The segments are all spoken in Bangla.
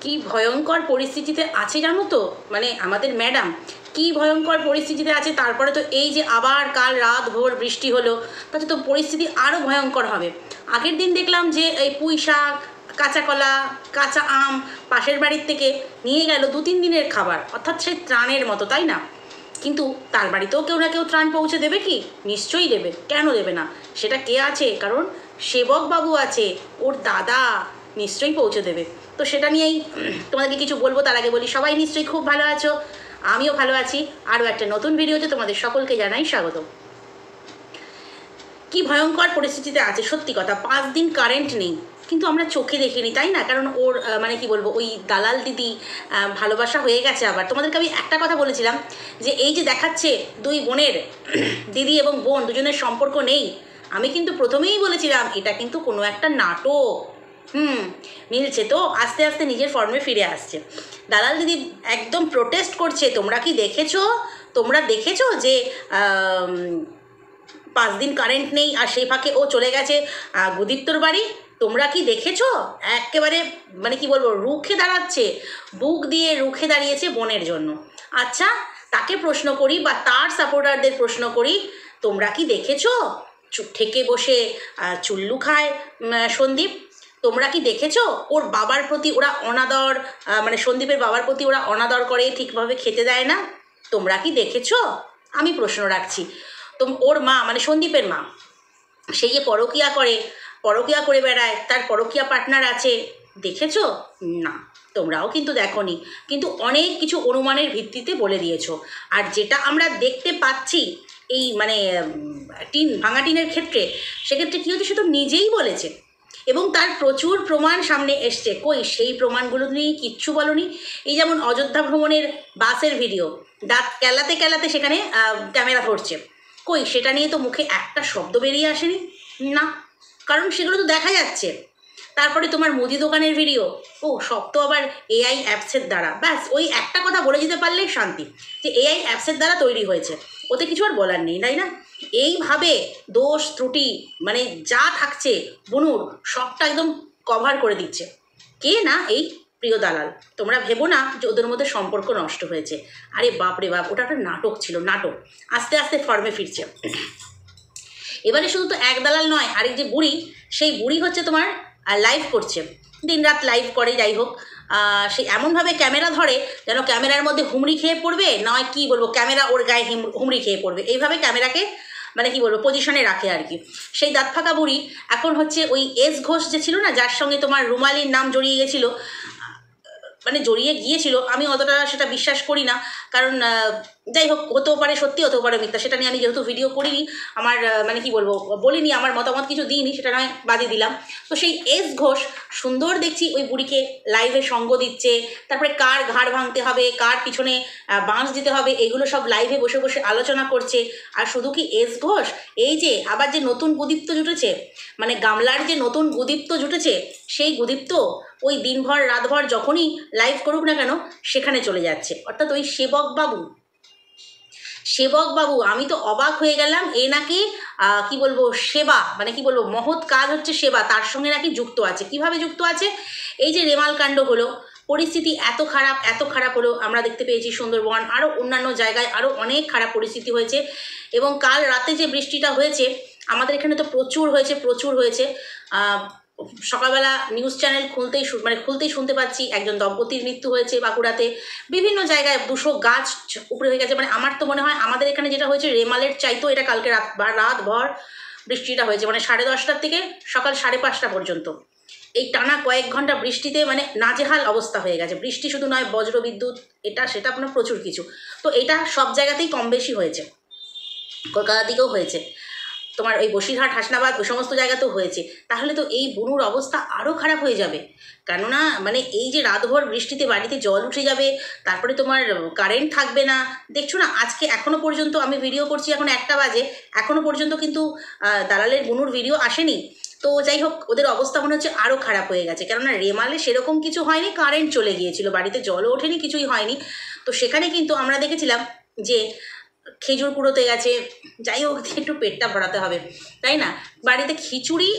কি ভয়ঙ্কর পরিস্থিতিতে আছে জানো তো, মানে আমাদের ম্যাডাম কি ভয়ঙ্কর পরিস্থিতিতে আছে। তারপরে তো এই যে আবার কাল রাত ভোর বৃষ্টি হলো, তাতে তো পরিস্থিতি আরও ভয়ঙ্কর হবে। আগের দিন দেখলাম যে এই পুঁই শাক, কাঁচা কলা, কাঁচা আম পাশের বাড়ির থেকে নিয়ে গেল 2-3 দিনের খাবার, অর্থাৎ সেই ত্রাণের মতো, তাই না? কিন্তু তার বাড়িতেও কেউ না কেউ ত্রাণ পৌঁছে দেবে কি? নিশ্চয়ই দেবে, কেন দেবে না? সেটা কে আছে? কারণ সেবক বাবু আছে, ওর দাদা নিশ্চয়ই পৌঁছে দেবে। তো সেটা নিয়েই তোমাদেরকে কিছু বলবো। তার আগে বলি, সবাই নিশ্চয়ই খুব ভালো আছো, আমিও ভালো আছি। আরও একটা নতুন ভিডিওতে তোমাদের সকলকে জানাই স্বাগত। কি ভয়ঙ্কর পরিস্থিতিতে আছে সত্যি কথা, 5 দিন কারেন্ট নেই, কিন্তু আমরা চোখে দেখিনি, তাই না? কারণ ওর মানে কি বলবো, ওই দালাল দিদি ভালোবাসা হয়ে গেছে আবার। তোমাদেরকে আমি একটা কথা বলেছিলাম যে এই যে দেখাচ্ছে দুই বোনের, দিদি এবং বোন দুজনের সম্পর্ক নেই, আমি কিন্তু প্রথমেই বলেছিলাম এটা কিন্তু কোনো একটা নাটক। মিলছে তো, আস্তে আস্তে নিজের ফর্মে ফিরে আসছে। দালাল দিদি একদম প্রোটেস্ট করছে। তোমরা কি দেখেছো? তোমরা দেখেছো যে 5 দিন কারেন্ট নেই, আর সেই ফাঁকে ও চলে গেছে গুদীপ্তর বাড়ি? তোমরা কি দেখেছো? একেবারে মানে কি বলবো, রুখে দাঁড়াচ্ছে, বুক দিয়ে রুখে দাঁড়িয়েছে বোনের জন্য। আচ্ছা, তাকে প্রশ্ন করি বা তার সাপোর্টারদের প্রশ্ন করি, তোমরা কি দেখেছো ঠেকে বসে চুল্লু খায় সন্দীপ? তোমরা কি দেখেছো ওর বাবার প্রতি ওরা অনাদর, মানে সন্দীপের বাবার প্রতি ওরা অনাদর করে, ঠিকভাবে খেতে দেয় না? তোমরা কি দেখেছো? আমি প্রশ্ন রাখছি। তো ওর মা মানে সন্দীপের মা, সেই যে পরকিয়া করে বেড়ায়, তার পরকিয়া পার্টনার আছে, দেখেছো? না, তোমরাও কিন্তু দেখোনি, কিন্তু অনেক কিছু অনুমানের ভিত্তিতে বলে দিয়েছো। আর যেটা আমরা দেখতে পাচ্ছি এই মানে ভাঙা টিনের ক্ষেত্রে, সেক্ষেত্রে কী হচ্ছে, সে তো নিজেই বলেছে এবং তার প্রচুর প্রমাণ সামনে এসছে। কই সেই প্রমাণগুলো নিয়ে কিচ্ছু বলনি। এই যেমন অযোধ্যা ভ্রমণের বাসের ভিডিও, দাঁত কেলাতে কেলাতে সেখানে ক্যামেরা ধরছে, কই সেটা নিয়ে তো মুখে একটা শব্দ বেরিয়ে আসেনি। না, কারণ সেগুলো তো দেখা যাচ্ছে। তারপরে তোমার মুদি দোকানের ভিডিও, সব তো আবার এআই অ্যাপসের দ্বারা। ব্যাস ওই একটা কথা বলে যেতে পারলেই শান্তি, যে এআই অ্যাপসের দ্বারা তৈরি হয়েছে, ওতে কিছু আর বলার নেই, তাই না? এইভাবে দোষ ত্রুটি মানে যা থাকছে বুনুর, সবটা একদম কভার করে দিচ্ছে কে না? এই প্রিয় দালাল। তোমরা ভেবো না যে ওদের মধ্যে সম্পর্ক নষ্ট হয়েছে। আরে বাপ রে বাপ, ওটা একটা নাটক ছিল, নাটক। আস্তে আস্তে ফর্মে ফিরছে। এবারে শুধু তো এক দালাল নয়, আরেক যে বুড়ি, সেই বুড়ি হচ্ছে তোমার লাইভ করছে, দিনরাত লাইভ করে। যাই হোক, সে এমনভাবে ক্যামেরা ধরে যেন ক্যামেরার মধ্যে হুমড়ি খেয়ে পড়বে, নয় কি বলবো, ক্যামেরা ওর গায়ে হুমড়ি খেয়ে পড়বে, এইভাবে ক্যামেরাকে মানে কি বলবো পজিশনে রাখে আর কি। সেই দাঁত ফাঁকা বুড়ি এখন হচ্ছে ওই এস ঘোষ যে ছিল না, যার সঙ্গে তোমার রুমালির নাম জড়িয়ে গেছিলো, মানে জড়িয়ে গিয়েছিল, আমি অতটা সেটা বিশ্বাস করি না। কারণ যাই হোক, হতেও পারে সত্যি, হতেও পারে মিথ্যা, সেটা নিয়ে আমি যেহেতু ভিডিও করিনি, আমার মানে কি বলবো বলিনি, আমার মতামত কিছু দিইনি, সেটা নয় বাদে দিলাম। তো সেই এস ঘোষ সুন্দর দেখছি ওই বুড়িকে লাইভে সঙ্গ দিচ্ছে, তারপরে কার ঘাড় ভাঙতে হবে, কার পিছনে বাঁশ দিতে হবে, এগুলো সব লাইভে বসে বসে আলোচনা করছে। আর শুধু কি এস ঘোষ, এই যে আবার যে নতুন গুদীপ্ত জুটেছে, মানে গামলার যে নতুন গুদীপ্ত জুটেছে, সেই গুদীপ্ত ওই দিনভর রাতভর যখনই লাইভ করুক না কেন সেখানে চলে যাচ্ছে। অর্থাৎ ওই সেবক বাবু, আমি তো অবাক হয়ে গেলাম। এ নাকি কি বলবো সেবা, মানে কি বলবো মহৎ কাজ হচ্ছে সেবা, তার সঙ্গে নাকি যুক্ত আছে। কিভাবে যুক্ত আছে? এই যে রেমাল কাণ্ড হলো, পরিস্থিতি এত খারাপ হলো, আমরা দেখতে পেয়েছি সুন্দরবন, আরও অন্যান্য জায়গায় আরও অনেক খারাপ পরিস্থিতি হয়েছে। এবং কাল রাতে যে বৃষ্টিটা হয়েছে আমাদের এখানে তো প্রচুর হয়েছে। সকালবেলা নিউজ চ্যানেল খুলতেই শুনতে পাচ্ছি একজন দম্পতির মৃত্যু হয়েছে বাঁকুড়াতে। বিভিন্ন জায়গায় 200 গাছ উপরে হয়ে গেছে। মানে আমার তো মনে হয় আমাদের এখানে যেটা হয়েছে রেমালের চাইতেও এটা কালকে রাতভর বৃষ্টিটা হয়েছে, মানে 10:30 থেকে সকাল 5:30 পর্যন্ত এই টানা কয়েক ঘন্টা বৃষ্টিতে মানে নাজেহাল অবস্থা হয়ে গেছে। বৃষ্টি শুধু নয়, বজ্রবিদ্যুৎ, এটা সেটা আপনার প্রচুর কিছু। তো এটা সব জায়গাতেই কম বেশি হয়েছে, কলকাতা দিকেও হয়েছে, তোমার ওই বসিরহাট, হাসনাবাদ, ওই সমস্ত জায়গাতেও হয়েছে। তাহলে তো এই বুনুর অবস্থা আরও খারাপ হয়ে যাবে। কেননা মানে এই যে রাতভর বৃষ্টিতে বাড়িতে জল উঠে যাবে, তারপরে তোমার কারেন্ট থাকবে না। দেখছো না আজকে এখনও পর্যন্ত, আমি ভিডিও করছি এখন 1টা বাজে, এখনও পর্যন্ত কিন্তু দালালের বুনুর ভিডিও আসেনি। তো যাই হোক, ওদের অবস্থা মনে হচ্ছে আরও খারাপ হয়ে গেছে। কেননা রেমালে সেরকম কিছু হয়নি, কারেন্ট চলে গিয়েছিল, বাড়িতে জলও ওঠেনি, কিছুই হয়নি। তো সেখানে কিন্তু আমরা দেখেছিলাম যে খেজুর কুড়োতে গেছে, যাই হোক একটু পেটটা ভরাতে হবে, তাই না? বাড়িতে খিচুড়ি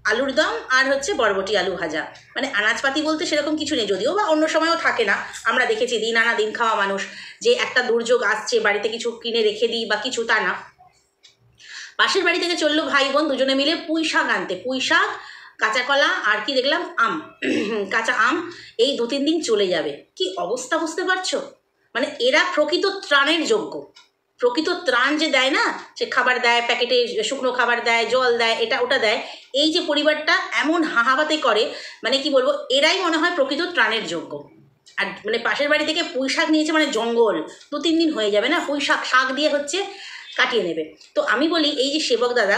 আলুর দম আর হচ্ছে বরবটি আলু ভাজা, মানে আনাজপাতি বলতে সেরকম কিছু নেই, যদিও বা অন্য সময়ও থাকে না। আমরা দেখেছি দিন আনা দিন খাওয়া মানুষ, যে একটা দুর্যোগ আসছে বাড়িতে কিছু কিনে রেখে দিই বা কিছু, তা না। পাশের বাড়ি থেকে চললো ভাই বোন দুজনে মিলে পুঁই শাক আনতে, পুঁই শাক, কাঁচা কলা আর কি দেখলাম আম, কাঁচা আম, এই 2-3 দিন চলে যাবে। কি অবস্থা বুঝতে পারছো? মানে এরা প্রকৃত ত্রাণের যোগ্য। প্রকৃত ত্রাণ যে দেয় না, সে খাবার দেয়, প্যাকেটে শুকনো খাবার দেয়, জল দেয়, এটা ওটা দেয়, এই যে পরিবারটা এমন হাহাবাতে করে, মানে কি বলবো, এরাই মনে হয় প্রকৃত ত্রাণের যোগ্য। আর মানে পাশের বাড়ি থেকে পুঁই শাক নিয়েছে, মানে জঙ্গল, 2-3 দিন হয়ে যাবে না, পুঁই শাক শাক দিয়ে হচ্ছে কাটিয়ে নেবে। তো আমি বলি এই যে সেবক দাদা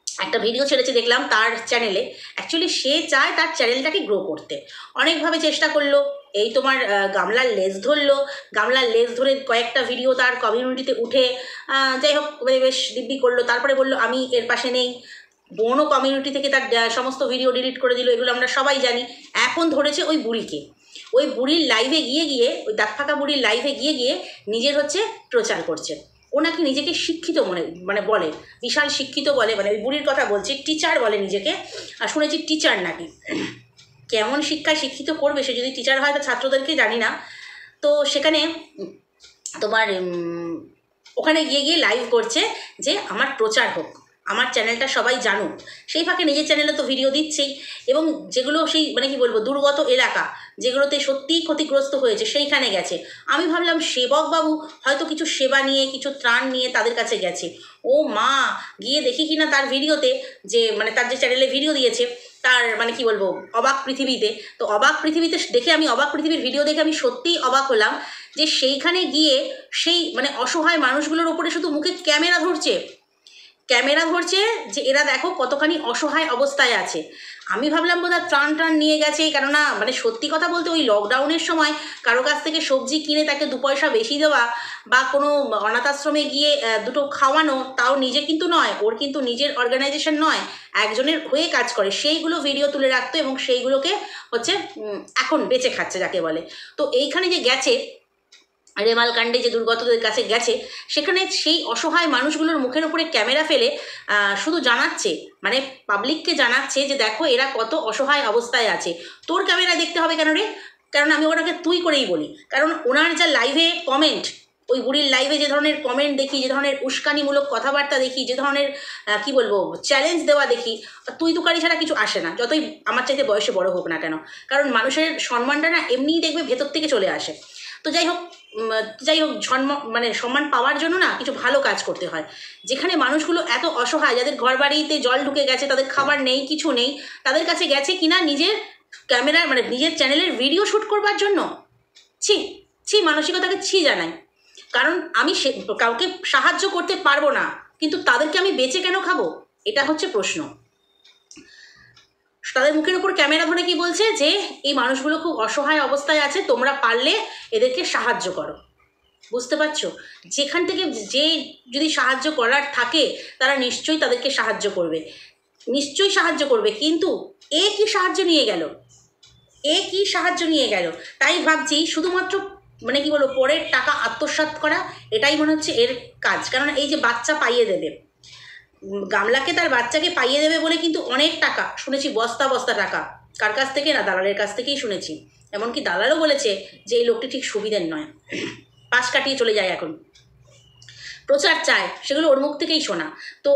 একটা ভিডিও ছেড়েছে দেখলাম তার চ্যানেলে, অ্যাকচুয়ালি সে চায় তার চ্যানেলটাকে গ্রো করতে, অনেকভাবে চেষ্টা করলো। এই তোমার গামলার লেজ ধরলো, গামলার লেজ ধরে কয়েকটা ভিডিও তার কমিউনিটিতে উঠে যাই হোক বেশ দিব্যি করলো, তারপরে বললো আমি এর পাশে নেই। বোনও কমিউনিটি থেকে তার সমস্ত ভিডিও ডিলিট করে দিল, এগুলো আমরা সবাই জানি। এখন ধরেছে ওই বুড়িকে, ওই বুড়ির লাইভে গিয়ে গিয়ে, ওই দাঁত ফাঁকা বুড়ির লাইভে গিয়ে গিয়ে নিজের হচ্ছে প্রচার করছে। ও নাকি নিজেকে শিক্ষিত মানে বলে, বিশাল শিক্ষিত বলে, মানে ওই বুড়ির কথা বলছি, টিচার বলে নিজেকে, আর শুনেছি টিচার নাকি। কেমন শিক্ষায় শিক্ষিত করবে সে যদি টিচার হয়, তা ছাত্রদেরকে জানি না। তো সেখানে তোমার ওখানে গিয়ে গিয়ে লাইভ করছে যে আমার প্রচার হোক, আমার চ্যানেলটা সবাই জানুক। সেই ফাঁকে নিজের চ্যানেলে তো ভিডিও দিচ্ছেই, এবং যেগুলো সেই মানে কি বলবো দুর্গত এলাকা, যেগুলোতে সত্যিই ক্ষতিগ্রস্ত হয়েছে সেইখানে গেছে। আমি ভাবলাম সেবক বাবু হয়তো কিছু সেবা নিয়ে, কিছু ত্রাণ নিয়ে তাদের কাছে গেছে। ও মা, গিয়ে দেখি কিনা তার ভিডিওতে, যে মানে তার যে চ্যানেলে ভিডিও দিয়েছে, তার মানে কি বলবো অবাক পৃথিবীতে। তো অবাক পৃথিবীতে দেখে আমি, অবাক পৃথিবীর ভিডিও দেখে আমি সত্যিই অবাক হলাম, যে সেইখানে গিয়ে সেই মানে অসহায় মানুষগুলোর ওপরে শুধু মুখে ক্যামেরা ধরছে, ক্যামেরা ধরছে যে এরা দেখো কতখানি অসহায় অবস্থায় আছে। আমি ভাবলাম বোধহয় ত্রাণ টান নিয়ে গেছে, কেননা মানে সত্যি কথা বলতে ওই লকডাউনের সময় কারো কাছ থেকে সবজি কিনে তাকে 2 পয়সা বেশি দেওয়া, বা কোনো অনাথ আশ্রমে গিয়ে দুটো খাওয়ানো, তাও নিজে কিন্তু নয়, ওর কিন্তু নিজের অর্গানাইজেশন নয়, একজনের হয়ে কাজ করে, সেইগুলো ভিডিও তুলে রাখতো এবং সেইগুলোকে হচ্ছে এখন বেঁচে খাচ্ছে যাকে বলে। তো এইখানে যে গেছে রেমালকাণ্ডে, যে দুর্গতদের কাছে গেছে, সেখানে সেই অসহায় মানুষগুলোর মুখের উপরে ক্যামেরা ফেলে শুধু জানাচ্ছে, মানে পাবলিককে জানাচ্ছে যে দেখো এরা কত অসহায় অবস্থায় আছে। তোর ক্যামেরা দেখতে হবে কেন রে? কারণ আমি ওনাকে তুই করেই বলি, কারণ ওনার যা লাইভে কমেন্ট, ওই বুড়ির লাইভে যে ধরনের কমেন্ট দেখি, যে ধরনের উস্কানিমূলক কথাবার্তা দেখি, যে ধরনের কি বলবো চ্যালেঞ্জ দেওয়া দেখি, তুই তুকারি ছাড়া কিছু আসে না, যতই আমার চাইতে বয়সে বড় হোক না কেন। কারণ মানুষের সম্মানটা না এমনিই দেখবে ভেতর থেকে চলে আসে। তো যাই হোক মানে সম্মান পাওয়ার জন্য না কিছু ভালো কাজ করতে হয়। যেখানে মানুষগুলো এত অসহায়, যাদের ঘর বাড়িতে জল ঢুকে গেছে, তাদের খাবার নেই, কিছু নেই, তাদের কাছে গেছে কিনা নিজের ক্যামেরা মানে নিজের চ্যানেলের ভিডিও শ্যুট করবার জন্য। ছি ছি, মানসিকতাকে ছি জানাই। কারণ আমি কাউকে সাহায্য করতে পারবো না, কিন্তু তাদেরকে আমি বেঁচে কেন খাবো, এটা হচ্ছে প্রশ্ন। তাদের মুখের উপর ক্যামেরা ধরে কি বলছে, যে এই মানুষগুলো খুব অসহায় অবস্থায় আছে, তোমরা পারলে এদেরকে সাহায্য করো। বুঝতে পারছো? যেখান থেকে যে যদি সাহায্য করার থাকে তারা নিশ্চয়ই তাদেরকে সাহায্য করবে, নিশ্চয়ই সাহায্য করবে। কিন্তু এ কি সাহায্য নিয়ে গেল, এ কি সাহায্য নিয়ে গেল? তাই ভাবছি শুধুমাত্র মানে কি বলবো পরের টাকা আত্মসাৎ করা, এটাই মনে হচ্ছে এর কাজ। কারণ এই যে বাচ্চা পাইয়ে দেবে, গামলাকে তার বাচ্চাকে পাইয়ে দেবে বলে কিন্তু অনেক টাকা শুনেছি, বস্তা বস্তা টাকা। কার কাছ থেকে না, দালালের কাছ থেকেই শুনেছি। এমনকি দালালও বলেছে যে এই লোকটি ঠিক সুবিধের নয়, পাশ কাটিয়ে চলে যায়। এখন প্রচার চায়, সেগুলো ওর মুখ থেকেই শোনা। তো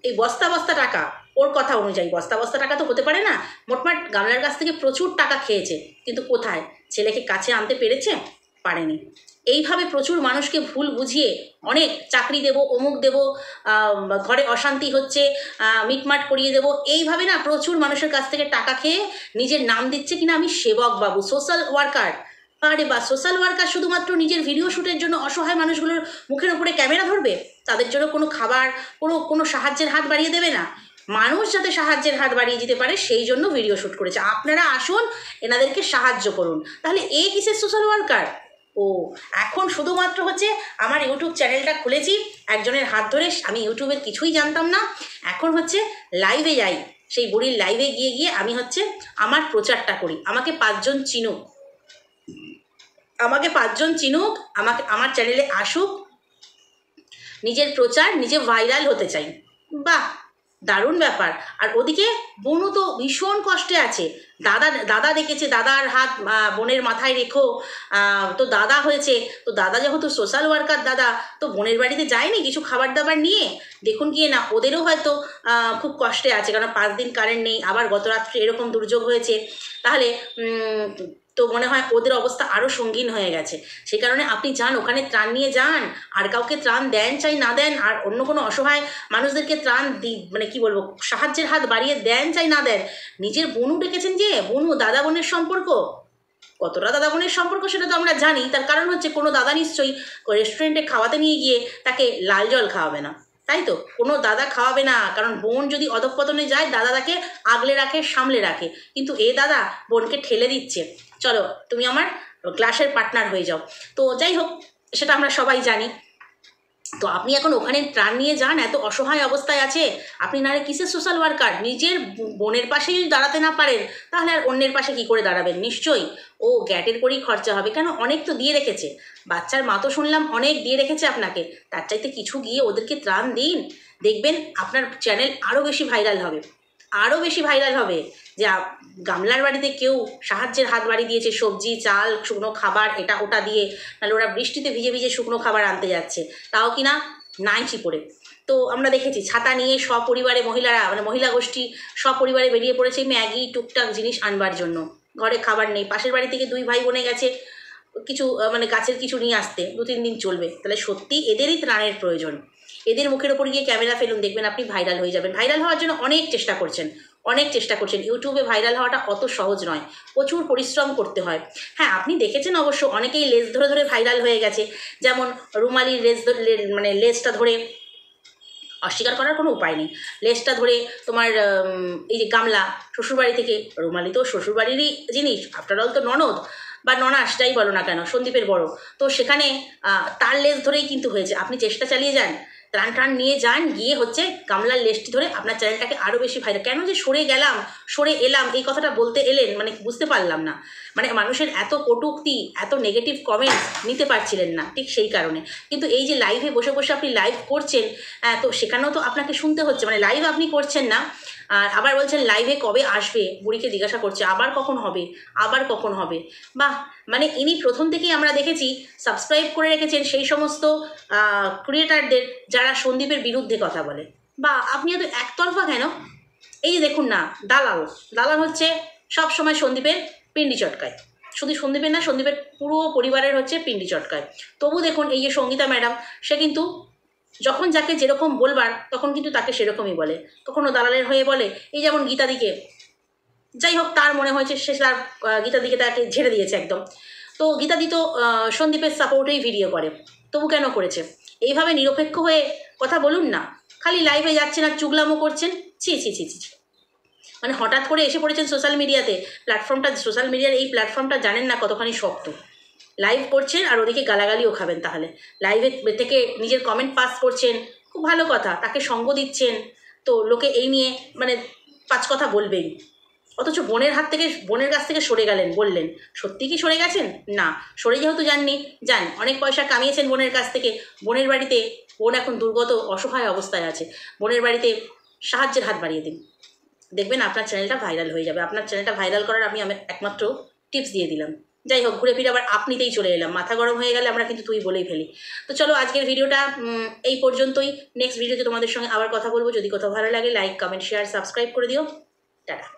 এই বস্তা বস্তা টাকা, ওর কথা অনুযায়ী বস্তা বস্তা টাকা তো হতে পারে না। মোটমাট গামলার কাছ থেকে প্রচুর টাকা খেয়েছে, কিন্তু কোথায় ছেলেকে কাছে আনতে পেরেছে? পারেনি। এইভাবে প্রচুর মানুষকে ভুল বুঝিয়ে অনেক চাকরি দেব, অমুক দেব, ঘরে অশান্তি হচ্ছে, মিটমাট করিয়ে দেব, এইভাবে না প্রচুর মানুষের কাছ থেকে টাকা খেয়ে নিজের নাম দিচ্ছে কিনা আমি সেবক বাবু, সোশ্যাল ওয়ার্কার। আরে বা, সোশ্যাল ওয়ার্কার শুধুমাত্র নিজের ভিডিও শ্যুটের জন্য অসহায় মানুষগুলোর মুখের উপরে ক্যামেরা ধরবে? তাদের জন্য কোনো খাবার, কোনো সাহায্যের হাত বাড়িয়ে দেবে না? মানুষ যাতে সাহায্যের হাত বাড়িয়ে দিতে পারে সেই জন্য ভিডিও শ্যুট করেছে। আপনারা আসুন, এনাদেরকে সাহায্য করুন। তাহলে এ কিসের সোশ্যাল ওয়ার্কার? ও এখন শুধুমাত্র হচ্ছে আমার ইউটিউব চ্যানেলটা খুলেছি একজনের হাত ধরে, আমি ইউটিউবের কিছুই জানতাম না, এখন হচ্ছে লাইভে যাই, সেই বুড়ির লাইভে গিয়ে গিয়ে আমি হচ্ছে আমার প্রচারটা করি, আমাকে 5 জন চিনুক, আমাকে 5 জন চিনুক, আমাকে আমার চ্যানেলে আসুক, নিজের প্রচার, নিজে ভাইরাল হতে চাই। বাহ, দারুণ ব্যাপার। আর ওদিকে বোনও তো ভীষণ কষ্টে আছে। দাদা দেখেছে, দাদার হাত বোনের মাথায় রেখো, তো দাদা হয়েছে, তো দাদা যেহেতু সোশ্যাল ওয়ার্কার দাদা, তো বোনের বাড়িতে যায়নি কিছু খাবার দাবার নিয়ে? দেখুন গিয়ে না, ওদেরও হয়তো খুব কষ্টে আছে, কারণ 5 দিন কারেন্ট নেই, আবার গত রাত্রে এরকম দুর্যোগ হয়েছে। তাহলে তো মনে হয় ওদের অবস্থা আরও সঙ্গীন হয়ে গেছে। সেই কারণে আপনি যান, ওখানে ত্রাণ নিয়ে যান, আর কাউকে ত্রাণ দেন চাই না দেন, আর অন্য কোনো অসহায় মানুষদেরকে ত্রাণ মানে কি বলবো, সাহায্যের হাত বাড়িয়ে দেন চাই না দেন, নিজের বোনও ডেকেছেন, যে বোনু দাদা বোনের সম্পর্ক কতটা দাদা বোনের সম্পর্ক সেটা তো আমরা জানি। তার কারণ হচ্ছে কোনো দাদা নিশ্চয়ই রেস্টুরেন্টে খাওয়াতে নিয়ে গিয়ে তাকে লাল জল খাওয়াবে না, তাই তো? কোনো দাদা খাওয়াবে না, কারণ বোন যদি অধঃপতনে যায় দাদা তাকে আগলে রাখে, সামলে রাখে। কিন্তু এ দাদা বোনকে ঠেলে দিচ্ছে, চলো তুমি আমার ক্লাসের পার্টনার হয়ে যাও। তো যাই হোক, সেটা আমরা সবাই জানি। তো আপনি এখন ওখানে ত্রাণ নিয়ে যান, এত অসহায় অবস্থায় আছে। আপনি নাহলে কিসের সোশ্যাল ওয়ার্কার? নিজের বোনের পাশে যদি দাঁড়াতে না পারেন, তাহলে আর অন্যের পাশে কি করে দাঁড়াবেন? নিশ্চয়ই ও গ্যাটের করেই খরচা হবে, কেন অনেক তো দিয়ে রেখেছে। বাচ্চার মা তো শুনলাম অনেক দিয়ে রেখেছে আপনাকে, তার চাইতে কিছু গিয়ে ওদেরকে ত্রাণ দিন, দেখবেন আপনার চ্যানেল আরও বেশি ভাইরাল হবে, আরও বেশি ভাইরাল হবে। যে গামলার বাড়িতে কেউ সাহায্যের হাত বাড়িয়ে দিয়েছে, সবজি চাল শুকনো খাবার এটা ওটা দিয়ে, নাহলে ওরা বৃষ্টিতে ভিজে ভিজে শুকনো খাবার আনতে যাচ্ছে, তাও কিনা নাইচি পড়ে। তো আমরা দেখেছি ছাতা নিয়ে সপরিবারে মহিলারা, মানে মহিলা গোষ্ঠী সপরিবারে বেরিয়ে পড়েছে ম্যাগি টুকটাক জিনিস আনবার জন্য। ঘরে খাবার নেই, পাশের বাড়ি থেকে 2 ভাই বোনে গেছে কিছু মানে গাছের কিছু নিয়ে আসতে, 2-3 দিন চলবে। তাহলে সত্যি এদেরই ত্রাণের প্রয়োজন। এদের মুখের ওপর গিয়ে ক্যামেরা ফেলুন, দেখবেন আপনি ভাইরাল হয়ে যাবেন। ভাইরাল হওয়ার জন্য অনেক চেষ্টা করছেন, অনেক চেষ্টা করছেন। ইউটিউবে ভাইরাল হওয়াটা অত সহজ নয়, প্রচুর পরিশ্রম করতে হয়। হ্যাঁ, আপনি দেখেছেন অবশ্য অনেকেই লেজ ধরে ধরে ভাইরাল হয়ে গেছে, যেমন রুমালির মানে লেজটা ধরে, অস্বীকার করার কোনো উপায় নেই, লেজটা ধরে তোমার এই যে গামলা শ্বশুরবাড়ি থেকে, রুমালি তো শ্বশুরবাড়িরই জিনিস, আফটার অল তো ননদ বা ননাস যাই বলো না কেন, সন্দীপের বড়, তো সেখানে তার লেজ ধরেই কিন্তু হয়েছে। আপনি চেষ্টা চালিয়ে যান, ত্রাণ নিয়ে যান, গিয়ে হচ্ছে গামলার লেজটি ধরে আপনার চ্যানেলটাকে আরও বেশি ভাইরাল। কেন যে সরে গেলাম, সরে এলাম, এই কথাটা বলতে এলেন মানে বুঝতে পারলাম না। মানে মানুষের এত কটূক্তি, এত নেগেটিভ কমেন্টস নিতে পারছিলেন না, ঠিক সেই কারণে। কিন্তু এই যে লাইভে বসে বসে আপনি লাইভ করছেন, তো সেখানেও তো আপনাকে শুনতে হচ্ছে, মানে লাইভ আপনি করছেন না, আর আবার বলছেন লাইভে কবে আসবে, বুড়িকে জিজ্ঞাসা করছে আবার কখন হবে, আবার কখন হবে। বাহ, মানে ইনি প্রথম থেকেই আমরা দেখেছি সাবস্ক্রাইব করে রেখেছেন সেই সমস্ত ক্রিয়েটারদের যারা সন্দীপের বিরুদ্ধে কথা বলে। বা আপনি এত একতরফা কেন? এই যে দেখুন না, দালাল হচ্ছে সব সময় সন্দীপের পিন্ডি চটকায়, শুধু সন্দীপের না, সন্দীপের পুরো পরিবারের হচ্ছে পিন্ডি চটকায়। তবু দেখুন এই যে সঙ্গীতা ম্যাডাম, সে কিন্তু যখন যাকে যেরকম বলবার তখন কিন্তু তাকে সেরকমই বলে, কখনো দালালের হয়ে বলে। এই যেমন গীতাদিকে, যাই হোক তার মনে হয়েছে সে তার গীতাদিকে তাকে ঝেড়ে দিয়েছে একদম। তো গীতাদি তো সন্দীপের সাপোর্টেই ভিডিও করে, তবু কেন করেছে? এইভাবে নিরপেক্ষ হয়ে কথা বলুন না, খালি লাইভে যাচ্ছেন আর চুগলামো করছেন। ছি ছি ছি ছি, মানে হঠাৎ করে এসে পড়েছেন সোশ্যাল মিডিয়াতে, প্ল্যাটফর্মটা, সোশ্যাল মিডিয়ার এই প্ল্যাটফর্মটা জানেন না কতখানি শক্ত। লাইভ করছেন আর ওদিকে গালাগালিও খাবেন, তাহলে লাইভে থেকে নিজের কমেন্ট পাস করছেন, খুব ভালো কথা, তাকে সঙ্গ দিচ্ছেন, তো লোকে এই নিয়ে মানে 5 কথা বলবেই। অথচ বোনের কাছ থেকে সরে গেলেন, বললেন সত্যি কি সরে গেছেন? না, সরে যেহেতু যাননি, যান, অনেক পয়সা কামিয়েছেন বোনের কাছ থেকে, বোনের বাড়িতে, বোন এখন দুর্গত অসহায় অবস্থায় আছে, বোনের বাড়িতে সাহায্যের হাত বাড়িয়ে দিন, দেখবেন আপনার চ্যানেলটা ভাইরাল হয়ে যাবে। আপনার চ্যানেলটা ভাইরাল করার আমি একমাত্র টিপস দিয়ে দিলাম। যাই হোক, ঘুরে ফিরে আবার আপনিতেই চলে এলাম, মাথা গরম হয়ে গেলে আমরা কিন্তু তুই বলেই ফেলি। তো চলো আজকের ভিডিওটা এই পর্যন্তই। নেক্সট ভিডিওতে তোমাদের সঙ্গে আবার কথা বলবো। যদি কোথাও ভালো লাগে লাইক কমেন্ট শেয়ার সাবস্ক্রাইব করে দিও। টাটা।